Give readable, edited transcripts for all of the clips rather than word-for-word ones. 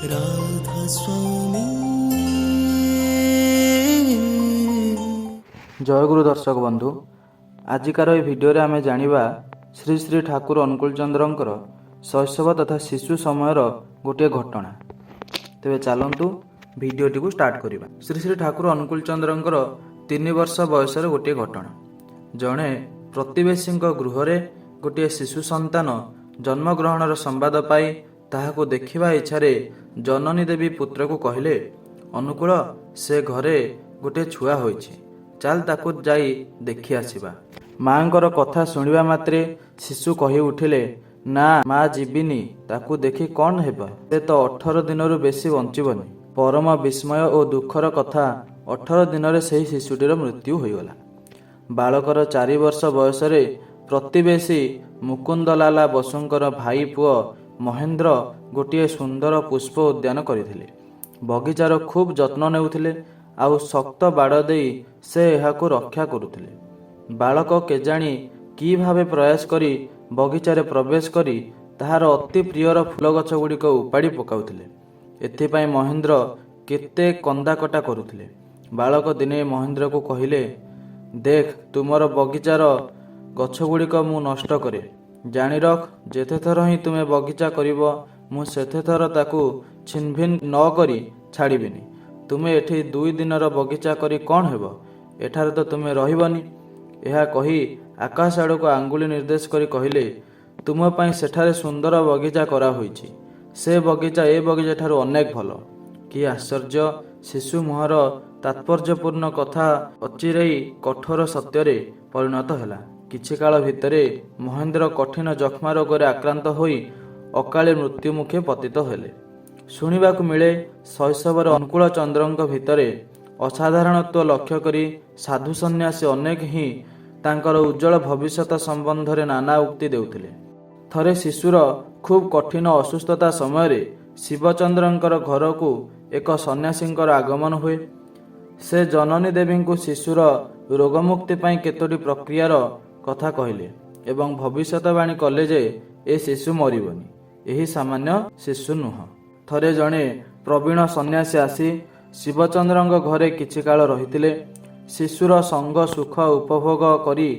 राधा स्वामी। जय गुरु दर्शक बंधु, आजिकार ये भिडियो आम जानिबा श्री श्री ठाकुर अनुकूल चंद्रंकर शैशव तथा शिशु समयर गोटे घटना। तेबे चलंतु भिडियोटी को स्टार्ट करिबा। श्री श्री ठाकुर अनुकूल चंद्रंकर 3 वर्ष बयसर गोटे घटना। जणे प्रतिवेशी गृह रे गोटे शिशु संतान जन्मग्रहणर संवाद पाई ताहाको देखिबा इच्छारे जननी देवी पुत्र को कहले, अनुकूल से घरे गोटे छुआ होइछि, चाल ताकू जाई देखि आसिबा। मांकर कथा शुणिबा मात्रे शिशु कहि उठिले, ना माँ जीविनी, ताकू देखि कौन हेबा, से तो 18 दिनरु बेसी बंचिबनी। परम विस्मय और दुखर कथा, 18 दिन से शिशुटीर मृत्यु होइगला। बालकर 4 वर्ष बयसरे प्रतिवेशी मुकुंदलाला बसुंकर भाई पुओ महेंद्र गोटे सुंदर पुष्प उद्यान करथिले। बगीचार खूब जत्न नेउथिले आउ शक्त बाड़ देई से एहाको रक्षा करुथिले। बालक केजाणी कि भावे प्रयास करी बगीचारे प्रवेश करी ताहार अति प्रियर फूल गछ गुड़िक उपाड़ी पकाउथिले। एथिपाई महेंद्र केते कंदाकटा करुथिले। बालक दिने महेंद्र को कहिले, देख तुमर बगीचार गछ गुड़िक मु नष्ट करे, जानी रख, जेते थर ही तुमे बगीचा करिवो मु सेते थर ताकू छिनभिन न करी छाड़िबिनी। तुमे एठी 2 दिनर बगीचा करी कौन हेबो, एठारे तो तुमे रहिबनी। एहा कही आकाश आड़क आंगुली निर्देश करी कहिले, तुम पाई सेठारे सुंदर बगीचा करा होईछि, से बगीचा ए बगीचा ठारू अनेक भल। कि आश्चर्य! शिशु मुहर तात्पर्यपूर्ण कथा अचिरेई कठोर सत्यरे परिणत ହେଲା। किछि काल भितरे महेंद्र कठिन जख्मा रोगरे आक्रांत होई अकाले मृत्यु मुखे पतित हेले। शुणिबाकु मिले शैशवर अनुकूल चंद्रंक भितरे असाधारणत्व लक्ष्य करी साधु सन्यासी अनेक ही तांकर उज्जवल भविष्यत संबंधरे नाना उक्ति देउथिले। थरे शिशुर खूब कठिन असुस्थता समय शिवचंद्रंकर घर को एक सन्यासींकर आगमन हुए। से जननी देवी को शिशुर रोगमुक्ति पाई केतोटी प्रक्रियार कथा कहले एवं भविष्यतवाणी कले जे ए शिशु मरिबनी, एही सामान्य शिशु नुह। थरे जणे प्रवीण सन्यासी आसी शिवचंद्रंक घरे किछि काल रहिथिले। शिशुर संग सुख उपभोग करी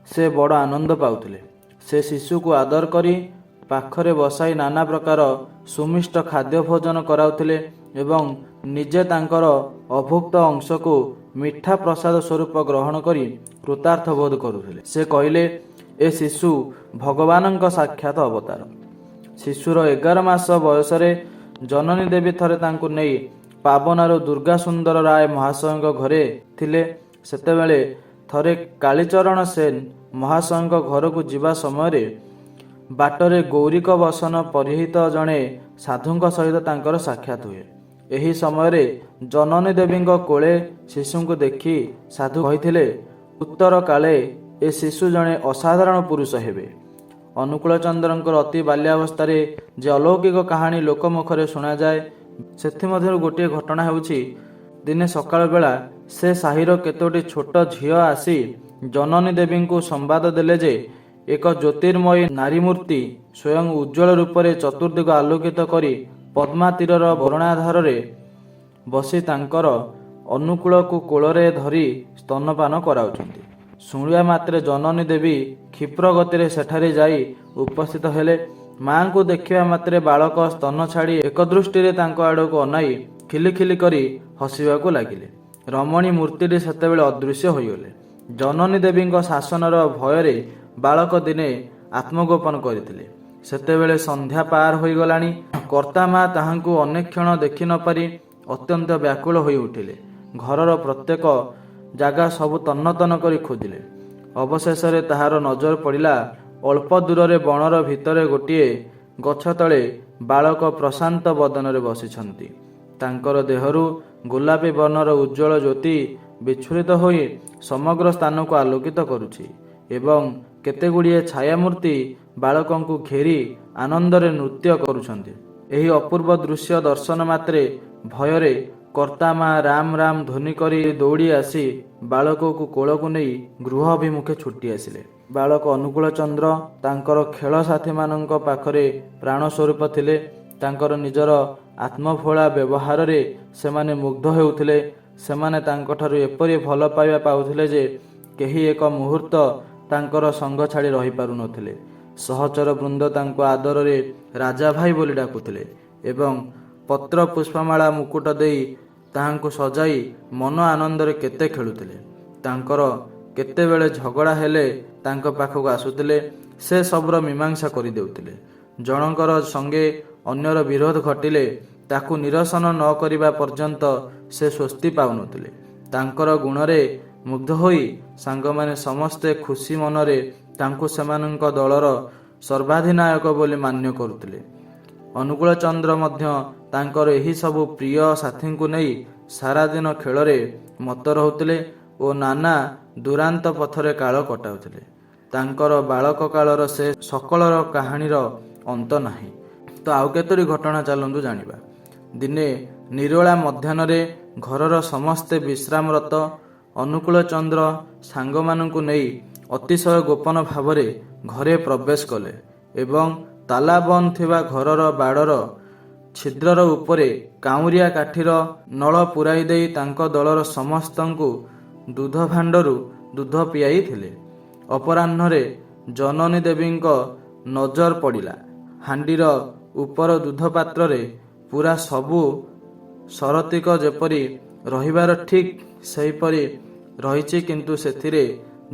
से बड़ आनंद पाउथिले। से शिशु को आदर करी पाखरे बसाई नाना प्रकार सुमिष्ट खाद्य भोजन कराउथिले एवं निजे तांकर अभुक्त अंश को मिठा प्रसाद स्वरूप ग्रहण करी कृतार्थ बोध करुथिले। से कहले, ए शिशु भगवानंक साक्षात अवतार। शिशुर 11 मास बयसरे जननी देवी थरे तांकु नेई पावनार दुर्गा सुंदर राय महाशयଙ୍କ घरे थिले। सेतेबेले थरे कालीचरण सेन महाशयଙ୍କ घरକୁ ଯିବା ସମୟରେ बाटरे गौरिक बसन परिहित जणे साधुଙ୍କ सहित तांकर साक्षात हुए। एही समय जननी देवीଙ୍କ कोले शिशुଙ୍କୁ देखि साधु कहिथिले, उत्तर काले ए शिशु जणे असाधारण पुरुष हेबे। अनुकूल चंद्रंकर अति बाल्यावस्थारे जे अलौकिक कहानी लोकमुखरे शुणा जाए, सेथिमध्यरु गोटे घटना हेउछि, दिने सकाळ बेला से साहिर केतोटी छोट झियो आसी जननी देवीଙ୍କୁ संवाद देले जे एक ज्योतिर्मयी नारी मूर्ति स्वयं उज्जवल रूपरे चतुर्दिग आलोकित करी पद्मा तीरर वरुणाधारे बसी तांकर अनुकूल को कोलरे धरी स्तनपान कराउछन्ति। शुणिया मात्रे जननी देवी क्षिप्र गतिरे सेठारे जाई उपस्थित हेले। मां को देखिया मात्रे बालक स्तन छाड़ी एक दृष्टि तांको आड़को अनाई खिलिखिली करी हसिबाकू लागिले। रमणी मूर्तिटी सेतेबेले अदृश्य होइगले। जननी देवीଙ୍କ शासनर भୟରେ बालक दिने आत्मगोपन करथिले। सेतेबेले संध्या पार होइगलानी। कर्ता माँ ताहांकु अनेक क्षण देखि न पारि अत्यंत व्याकुल होई उठिले। घरर प्रत्येक जागा सबु तन्न तन्न करी खोजिले। अवशेषरे ताहार नजर पड़िला अल्प दूर बणर भितरे गोटिए गछ तले बालक प्रशांत बदनरे बसिछन्ति। तांकर देहरु गोलापी वर्णर उज्जवल ज्योति विच्छुरित होई समग्र स्थान को आलोकित करुछि एवं केते गुड़िए छायामूर्ति बालकंकु घेरी आनंदरे नृत्य करुछन्ति। एही अपूर्व दृश्य दर्शन मात्रे भୟରେ कर्ता माँ राम राम ध्वनि करी दौड़ी आसी बालक को कोल को नहीं गृह अभिमुखे छुटी आसिले। बालक अनुकूल चंद्र तांकर खेल साथी मानक पाखरे प्राण स्वरूप थिले। तांकर निजर ଆତ୍ମଭୋଳା ବ୍ୟବହାରରେ ସେମାନେ ମୁଗ୍ଧ ହେଉଥିଲେ। ସେମାନେ ତାଙ୍କଠାରୁ ଏପରି ଭଲ ପାଇବା ପାଉଥିଲେ ଯେ କେହି ଏକ ମୁହୂର୍ତ୍ତ ତାଙ୍କର ସଙ୍ଗ ଛାଡ଼ି ରହିପାରୁନଥିଲେ। ସହଚର ବୃନ୍ଦ ତାଙ୍କୁ ଆଦରରେ ରାଜା ଭାଇ ବୋଲି ଡାକୁଥିଲେ ଏବଂ ପତ୍ର ପୁଷ୍ପମାଳା ମୁକୁଟ ଦେଇ ତାହାଙ୍କୁ ସଜାଇ ମନ ଆନନ୍ଦରେ କେତେ ଖେଳୁଥିଲେ। ତାଙ୍କର କେତେବେଳେ ଝଗଡ଼ା ହେଲେ ତାଙ୍କ ପାଖକୁ ଆସୁଥିଲେ, ସେ ସବୁର ମୀମାଂସା କରିଦେଉଥିଲେ। ଜଣଙ୍କର ସଙ୍ଗେ ଅନ୍ୟର ବିରୋଧ ଘଟିଲେ ତାକୁ ନିରସନ ନ କରିବା ପର୍ଯ୍ୟନ୍ତ ସେ ସ୍ୱସ୍ତି ପାଉନଥିଲେ। ତାଙ୍କର ଗୁଣରେ ମୁଗ୍ଧ ହୋଇ ସାଙ୍ଗମାନେ ସମସ୍ତେ ଖୁସି ମନରେ ତାଙ୍କୁ ସେମାନଙ୍କ ଦଳର ସର୍ବାଧିନାୟକ ବୋଲି ମାନ୍ୟ କରୁଥିଲେ। ଅନୁକୂଳ ଚନ୍ଦ୍ର ମଧ୍ୟ ତାଙ୍କର ଏହି ସବୁ ପ୍ରିୟ ସାଥୀଙ୍କୁ ନେଇ ସାରାଦିନ ଖେଳରେ ମତ୍ତ ରହୁଥିଲେ ଓ ନାନା ଦୂରାନ୍ତ ପଥରେ କାଳ କଟାଉଥିଲେ। ତାଙ୍କର ବାଳକ କାଳର ସେ ସକଳର କାହାଣୀର ଅନ୍ତ ନାହିଁ। ତ ଆଉ କେତୋଟି ଘଟଣା ଚାଲନ୍ତୁ ଜାଣିବା। ଦିନେ ନିରୋଳା ମଧ୍ୟାହ୍ନରେ ଘରର ସମସ୍ତେ ବିଶ୍ରାମରତ ଅନୁକୂଳ ଚନ୍ଦ୍ର ସାଙ୍ଗମାନଙ୍କୁ ନେଇ ଅତିଶୟ ଗୋପନ ଭାବରେ ଘରେ ପ୍ରବେଶ କଲେ ଏବଂ ତାଲା ବନ୍ଦ ଥିବା ଘରର ବାଡ଼ର ଛିଦ୍ରର ଉପରେ କାଉଁରିଆ କାଠିର ନଳ ପୁରାଇ ଦେଇ ତାଙ୍କ ଦଳର ସମସ୍ତଙ୍କୁ ଦୁଧ ଭାଣ୍ଡରୁ ଦୁଧ ପିଆଇଥିଲେ। ଅପରାହ୍ନରେ ଜନନୀ ଦେବୀଙ୍କ ନଜର ପଡ଼ିଲା। ହାଣ୍ଡିର ଉପର ଦୁଧ ପାତ୍ରରେ ପୁରା ସବୁ ସରତିକ ଯେପରି ରହିବାର ଠିକ୍ ସେହିପରି ରହିଛି, କିନ୍ତୁ ସେଥିରେ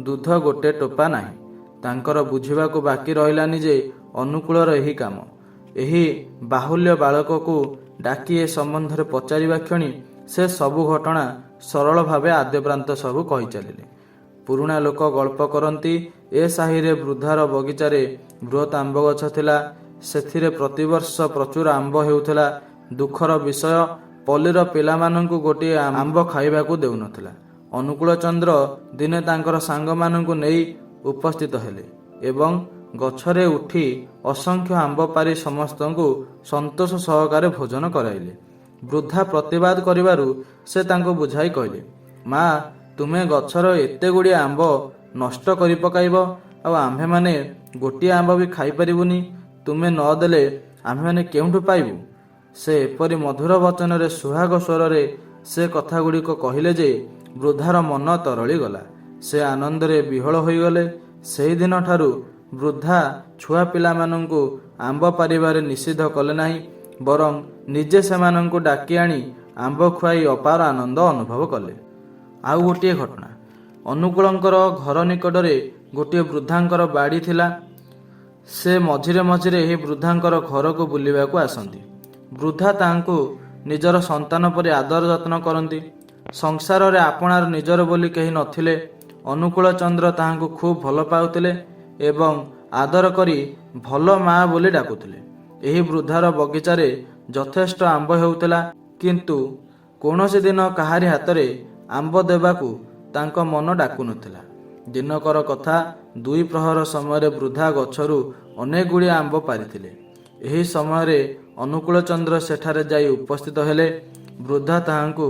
ଦୁଧ ଗୋଟେ ଟୋପା ନାହିଁ। ତାଙ୍କର ବୁଝିବାକୁ ବାକି ରହିଲାନି ଯେ ଅନୁକୂଳର ଏହି କାମ। ଏହି ବାହୁଲ୍ୟ ବାଳକକୁ ଡାକି ଏ ସମ୍ବନ୍ଧରେ ପଚାରିବା କ୍ଷଣି ସେ ସବୁ ଘଟଣା ସରଳ ଭାବେ ଆଦ୍ୟପ୍ରାନ୍ତ ସବୁ କହି ଚାଲିଲେ। ପୁରୁଣା ଲୋକ ଗଳ୍ପ କରନ୍ତି, ଏ ସାହିରେ ବୃଦ୍ଧାର ବଗିଚାରେ ବୃହତ୍ ଆମ୍ବ ଗଛ ଥିଲା। ସେଥିରେ ପ୍ରତିବର୍ଷ ପ୍ରଚୁର ଆମ୍ବ ହେଉଥିଲା। ଦୁଃଖର ବିଷୟ, ପଲ୍ଲୀର ପିଲାମାନଙ୍କୁ ଗୋଟିଏ ଆମ୍ବ ଖାଇବାକୁ ଦେଉନଥିଲା। ଅନୁକୂଳ ଚନ୍ଦ୍ର ଦିନେ ତାଙ୍କର ସାଙ୍ଗମାନଙ୍କୁ ନେଇ ଉପସ୍ଥିତ ହେଲେ ଏବଂ ଗଛରେ ଉଠି ଅସଂଖ୍ୟ ଆମ୍ବ ପାରି ସମସ୍ତଙ୍କୁ ସନ୍ତୋଷ ସହକାରେ ଭୋଜନ କରାଇଲେ। ବୃଦ୍ଧା ପ୍ରତିବାଦ କରିବାରୁ ସେ ତାଙ୍କୁ ବୁଝାଇ କହିଲେ, ମା, ତୁମେ ଗଛର ଏତେ ଗୁଡ଼ିଏ ଆମ୍ବ ନଷ୍ଟ କରି ପକାଇବ, ଆଉ ଆମ୍ଭେମାନେ ଗୋଟିଏ ଆମ୍ବ ବି ଖାଇପାରିବୁନି। ତୁମେ ନ ଦେଲେ ଆମ୍ଭେମାନେ କେଉଁଠୁ ପାଇବୁ? ସେ ଏପରି ମଧୁର ବଚନରେ ସୁହାଗ ସ୍ୱରରେ ସେ କଥାଗୁଡ଼ିକ କହିଲେ ଯେ ବୃଦ୍ଧାର ମନ ତରଳିଗଲା। ସେ ଆନନ୍ଦରେ ବିହ୍ୱଳ ହୋଇଗଲେ। ସେହିଦିନ ଠାରୁ ବୃଦ୍ଧା ଛୁଆ ପିଲାମାନଙ୍କୁ ଆମ୍ବ ପାରିବାରେ ନିଷିଦ୍ଧ କଲେ ନାହିଁ, ବରଂ ନିଜେ ସେମାନଙ୍କୁ ଡାକି ଆଣି ଆମ୍ବ ଖୁଆଇ ଅପାର ଆନନ୍ଦ ଅନୁଭବ କଲେ। ଆଉ ଗୋଟିଏ ଘଟଣା। ଅନୁକୂଳଙ୍କର ଘର ନିକଟରେ ଗୋଟିଏ ବୃଦ୍ଧାଙ୍କର ବାଡ଼ି ଥିଲା। ସେ ମଝିରେ ମଝିରେ ଏହି ବୃଦ୍ଧାଙ୍କର ଘରକୁ ବୁଲିବାକୁ ଆସନ୍ତି। ବୃଦ୍ଧା ତାଙ୍କୁ ନିଜର ସନ୍ତାନ ପରି ଆଦର ଯତ୍ନ କରନ୍ତି। ସଂସାରରେ ଆପଣାର ନିଜର ବୋଲି କେହି ନଥିଲେ। ଅନୁକୂଳ ଚନ୍ଦ୍ର ତାହାଙ୍କୁ ଖୁବ୍ ଭଲ ପାଉଥିଲେ ଏବଂ ଆଦର କରି ଭଲ ମା ବୋଲି ଡାକୁଥିଲେ। ଏହି ବୃଦ୍ଧାର ବଗିଚାରେ ଯଥେଷ୍ଟ ଆମ୍ବ ହେଉଥିଲା, କିନ୍ତୁ କୌଣସି ଦିନ କାହାରି ହାତରେ ଆମ୍ବ ଦେବାକୁ ତାଙ୍କ ମନ ଡାକୁନଥିଲା। ଦିନକର କଥା, 2 ପ୍ରହର ସମୟରେ ବୃଦ୍ଧା ଗଛରୁ ଅନେକ ଗୁଡ଼ିଏ ଆମ୍ବ ପାରିଥିଲେ। ଏହି ସମୟରେ ଅନୁକୂଳ ଚନ୍ଦ୍ର ସେଠାରେ ଯାଇ ଉପସ୍ଥିତ ହେଲେ। ବୃଦ୍ଧା ତାହାଙ୍କୁ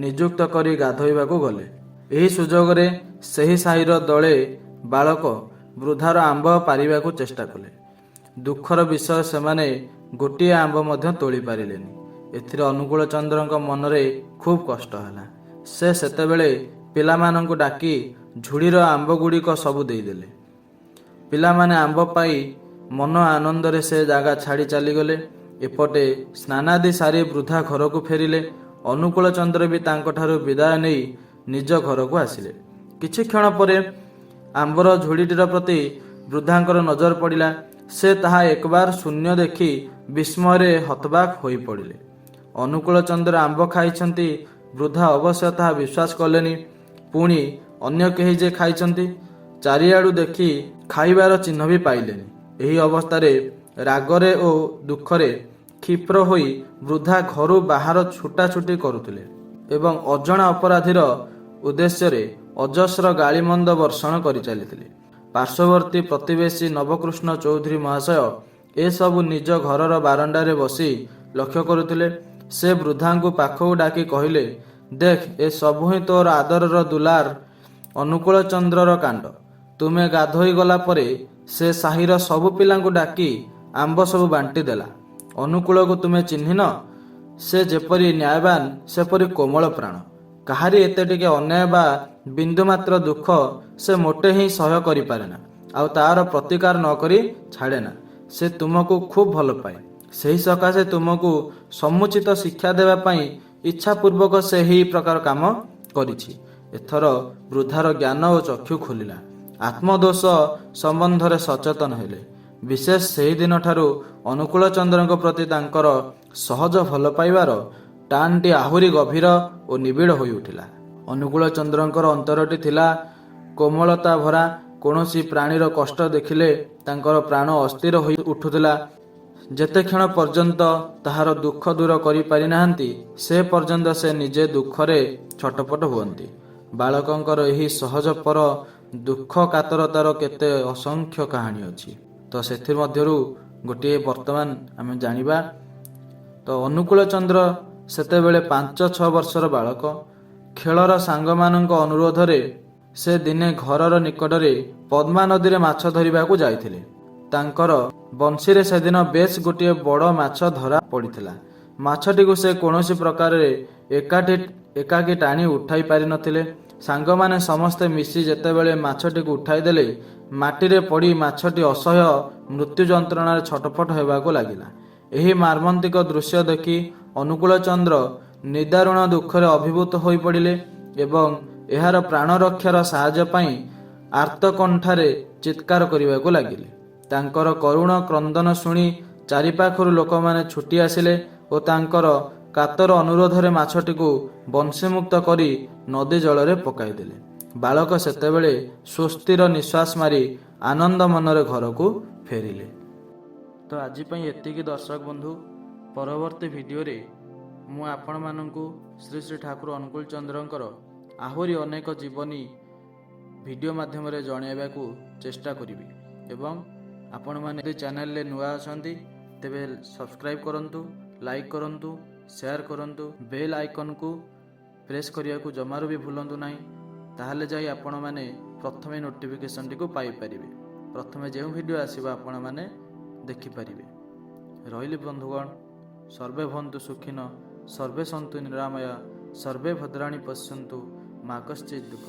ନିଯୁକ୍ତ କରି ଗାଧୋଇବାକୁ ଗଲେ। ଏହି ସୁଯୋଗରେ ସେହି ସାହିର ଦଳେ ବାଳକ ବୃଦ୍ଧାର ଆମ୍ବ ପାରିବାକୁ ଚେଷ୍ଟା କଲେ। ଦୁଃଖର ବିଷୟ, ସେମାନେ ଗୋଟିଏ ଆମ୍ବ ମଧ୍ୟ ତୋଳି ପାରିଲେନି। ଏଥିରେ ଅନୁକୂଳ ଚନ୍ଦ୍ରଙ୍କ ମନରେ ଖୁବ୍ କଷ୍ଟ ହେଲା। ସେ ସେତେବେଳେ ପିଲାମାନଙ୍କୁ ଡାକି ଝୁଡ଼ିର ଆମ୍ବ ଗୁଡ଼ିକ ସବୁ ଦେଇଦେଲେ। ପିଲାମାନେ ଆମ୍ବ ପାଇ ମନ ଆନନ୍ଦରେ ସେ ଜାଗା ଛାଡ଼ି ଚାଲିଗଲେ। ଏପଟେ ସ୍ନାନାଦି ସାରି ବୃଦ୍ଧା ଘରକୁ ଫେରିଲେ। ଅନୁକୂଳ ଚନ୍ଦ୍ର ବି ତାଙ୍କଠାରୁ ବିଦାୟ ନେଇ ନିଜ ଘରକୁ ଆସିଲେ। କିଛି କ୍ଷଣ ପରେ ଆମ୍ବର ଝୁଡ଼ିଟିର ପ୍ରତି ବୃଦ୍ଧାଙ୍କର ନଜର ପଡ଼ିଲା। ସେ ତାହା ଏକବାର ଶୂନ୍ୟ ଦେଖି ବିସ୍ମୟରେ ହତବାକ୍ ହୋଇପଡ଼ିଲେ। ଅନୁକୂଳ ଚନ୍ଦ୍ର ଆମ୍ବ ଖାଇଛନ୍ତି, ବୃଦ୍ଧା ଅବଶ୍ୟ ତାହା ବିଶ୍ୱାସ କଲେନି। ପୁଣି ଅନ୍ୟ କେହି ଯେ ଖାଇଛନ୍ତି, ଚାରିଆଡ଼ୁ ଦେଖି ଖାଇବାର ଚିହ୍ନ ବି ପାଇଲେନି। ଏହି ଅବସ୍ଥାରେ ରାଗରେ ଓ ଦୁଃଖରେ କ୍ଷିପ୍ର ହୋଇ ବୃଦ୍ଧା ଘରୁ ବାହାର ଛୁଟାଛୁଟି କରୁଥିଲେ ଏବଂ ଅଜଣା ଅପରାଧୀର ଉଦ୍ଦେଶ୍ୟରେ ଅଜସ୍ର ଗାଳିମନ୍ଦ ବର୍ଷଣ କରି ଚାଲିଥିଲେ। ପାର୍ଶ୍ୱବର୍ତ୍ତୀ ପ୍ରତିବେଶୀ ନବକୃଷ୍ଣ ଚୌଧୁରୀ ମହାଶୟ ଏସବୁ ନିଜ ଘରର ବାରଣ୍ଡାରେ ବସି ଲକ୍ଷ୍ୟ କରୁଥିଲେ। ସେ ବୃଦ୍ଧାଙ୍କୁ ପାଖକୁ ଡାକି କହିଲେ, ଦେଖ, ଏ ସବୁ ହିଁ ତୋର ଆଦରର ଦୁଲାର ଅନୁକୂଳ ଚନ୍ଦ୍ରର କାଣ୍ଡ। ତୁମେ ଗାଧୋଇ ଗଲା ପରେ ସେ ସାହିର ସବୁ ପିଲାଙ୍କୁ ଡାକି ଆମ୍ବ ସବୁ ବାଣ୍ଟି ଦେଲା। ଅନୁକୂଳକୁ ତୁମେ ଚିହ୍ନିନ? ସେ ଯେପରି ନ୍ୟାୟବାନ ସେପରି କୋମଳ ପ୍ରାଣ। କାହାରି ଏତେ ଟିକେ ଅନ୍ୟାୟ ବା ବିନ୍ଦୁ ମାତ୍ର ଦୁଃଖ ସେ ମୋଟେ ହିଁ ସହ୍ୟ କରିପାରେନା, ଆଉ ତାର ପ୍ରତିକାର ନ କରି ଛାଡ଼େନା। ସେ ତୁମକୁ ଖୁବ୍ ଭଲ ପାଏ। ସେହି ସକାଶେ ତୁମକୁ ସମୁଚିତ ଶିକ୍ଷା ଦେବା ପାଇଁ ଇଚ୍ଛାପୂର୍ବକ ସେ ଏହି ପ୍ରକାର କାମ କରିଛି। ଏଥର ବୃଦ୍ଧାର ଜ୍ଞାନ ଓ ଚକ୍ଷୁ ଖୋଲିଲା। ଆତ୍ମଦୋଷ ସମ୍ବନ୍ଧରେ ସଚେତନ ହେଲେ। ବିଶେଷ ସେହିଦିନ ଠାରୁ ଅନୁକୂଳ ଚନ୍ଦ୍ରଙ୍କ ପ୍ରତି ତାଙ୍କର ସହଜ ଭଲ ପାଇବାର ଟାନଟି ଆହୁରି ଗଭୀର ଓ ନିବିଡ଼ ହୋଇ ଉଠିଲା। ଅନୁକୂଳ ଚନ୍ଦ୍ରଙ୍କର ଅନ୍ତରଟି ଥିଲା କୋମଳତା ଭରା। କୌଣସି ପ୍ରାଣୀର କଷ୍ଟ ଦେଖିଲେ ତାଙ୍କର ପ୍ରାଣ ଅସ୍ଥିର ହୋଇ ଉଠୁଥିଲା। ଯେତେକ୍ଷଣ ପର୍ଯ୍ୟନ୍ତ ତାହାର ଦୁଃଖ ଦୂର କରିପାରିନାହାନ୍ତି ସେ ପର୍ଯ୍ୟନ୍ତ ସେ ନିଜେ ଦୁଃଖରେ ଛଟପଟ ହୁଅନ୍ତି। ବାଳକଙ୍କର ଏହି ସହଜପର ଦୁଃଖ କାତରତାର କେତେ ଅସଂଖ୍ୟ କାହାଣୀ ଅଛି। ତ ସେଥିମଧ୍ୟରୁ ଗୋଟିଏ ବର୍ତ୍ତମାନ ଆମେ ଜାଣିବା। ତ ଅନୁକୂଳ ଚନ୍ଦ୍ର ସେତେବେଳେ 5-6 ବର୍ଷର ବାଳକ। ଖେଳର ସାଙ୍ଗମାନଙ୍କ ଅନୁରୋଧରେ ସେ ଦିନେ ଘରର ନିକଟରେ ପଦ୍ମା ନଦୀରେ ମାଛ ଧରିବାକୁ ଯାଇଥିଲେ। ତାଙ୍କର ବଂଶୀରେ ସେଦିନ ବେଶ ଗୋଟିଏ ବଡ଼ ମାଛ ଧରା ପଡ଼ିଥିଲା। ମାଛଟିକୁ ସେ କୌଣସି ପ୍ରକାରରେ ଏକାକୀ ଟାଣି ଉଠାଇ ପାରିନଥିଲେ। ସାଙ୍ଗମାନେ ସମସ୍ତେ ମିଶି ଯେତେବେଳେ ମାଛଟିକୁ ଉଠାଇଦେଲେ, ମାଟିରେ ପଡ଼ି ମାଛଟି ଅସହ୍ୟ ମୃତ୍ୟୁ ଯନ୍ତ୍ରଣାରେ ଛଟପଟ ହେବାକୁ ଲାଗିଲା। ଏହି ମାର୍ମନ୍ତିକ ଦୃଶ୍ୟ ଦେଖି ଅନୁକୂଳ ଚନ୍ଦ୍ର ନିଦାରୁଣ ଦୁଃଖରେ ଅଭିଭୂତ ହୋଇପଡ଼ିଲେ ଏବଂ ଏହାର ପ୍ରାଣରକ୍ଷାର ସାହାଯ୍ୟ ପାଇଁ ଆର୍ତ୍ତକଣ୍ଠାରେ ଚିତ୍କାର କରିବାକୁ ଲାଗିଲେ। ତାଙ୍କର କରୁଣ କ୍ରନ୍ଦନ ଶୁଣି ଚାରିପାଖରୁ ଲୋକମାନେ ଛୁଟି ଆସିଲେ ଓ ତାଙ୍କର କାତର ଅନୁରୋଧରେ ମାଛଟିକୁ ବଂଶୀମୁକ୍ତ କରି ନଦୀ ଜଳରେ ପକାଇଦେଲେ। ବାଳକ ସେତେବେଳେ ସ୍ୱସ୍ତିର ନିଶ୍ୱାସ ମାରି ଆନନ୍ଦ ମନରେ ଘରକୁ ଫେରିଲେ। ତ ଆଜି ପାଇଁ ଏତିକି ଦର୍ଶକ ବନ୍ଧୁ। ପରବର୍ତ୍ତୀ ଭିଡ଼ିଓରେ ମୁଁ ଆପଣମାନଙ୍କୁ ଶ୍ରୀ ଶ୍ରୀ ଠାକୁର ଅନୁକୂଳ ଚନ୍ଦ୍ରଙ୍କର ଆହୁରି ଅନେକ ଜୀବନୀ ଭିଡ଼ିଓ ମାଧ୍ୟମରେ ଜଣାଇବାକୁ ଚେଷ୍ଟା କରିବି। ଏବଂ ଆପଣମାନେ ଯଦି ଚ୍ୟାନେଲରେ ନୂଆ ଅଛନ୍ତି ତେବେ ସବସ୍କ୍ରାଇବ୍ କରନ୍ତୁ, ଲାଇକ୍ କରନ୍ତୁ, ସେୟାର କରନ୍ତୁ, ବେଲ୍ ଆଇକନ୍କୁ ପ୍ରେସ୍ କରିବାକୁ ଜମାରୁ ବି ଭୁଲନ୍ତୁ ନାହିଁ। ତାହେଲେ ଯାଇ ଆପଣମାନେ ପ୍ରଥମେ ନୋଟିଫିକେସନଟିକୁ ପାଇପାରିବେ। ପ୍ରଥମେ ଯେଉଁ ଭିଡ଼ିଓ ଆସିବ ଆପଣମାନେ ଦେଖିପାରିବେ। ରହିଲି ବନ୍ଧୁଗଣ। ସର୍ବେ ଭନ୍ତୁ ସୁଖିନ, ସର୍ବେ ସନ୍ତୁ ନିରାମୟା, ସର୍ବେ ଭଦ୍ରାଣୀ ପଶ୍ୟନ୍ତୁ, ମା କଶ୍ଚିତ୍ ଦୁଃଖ।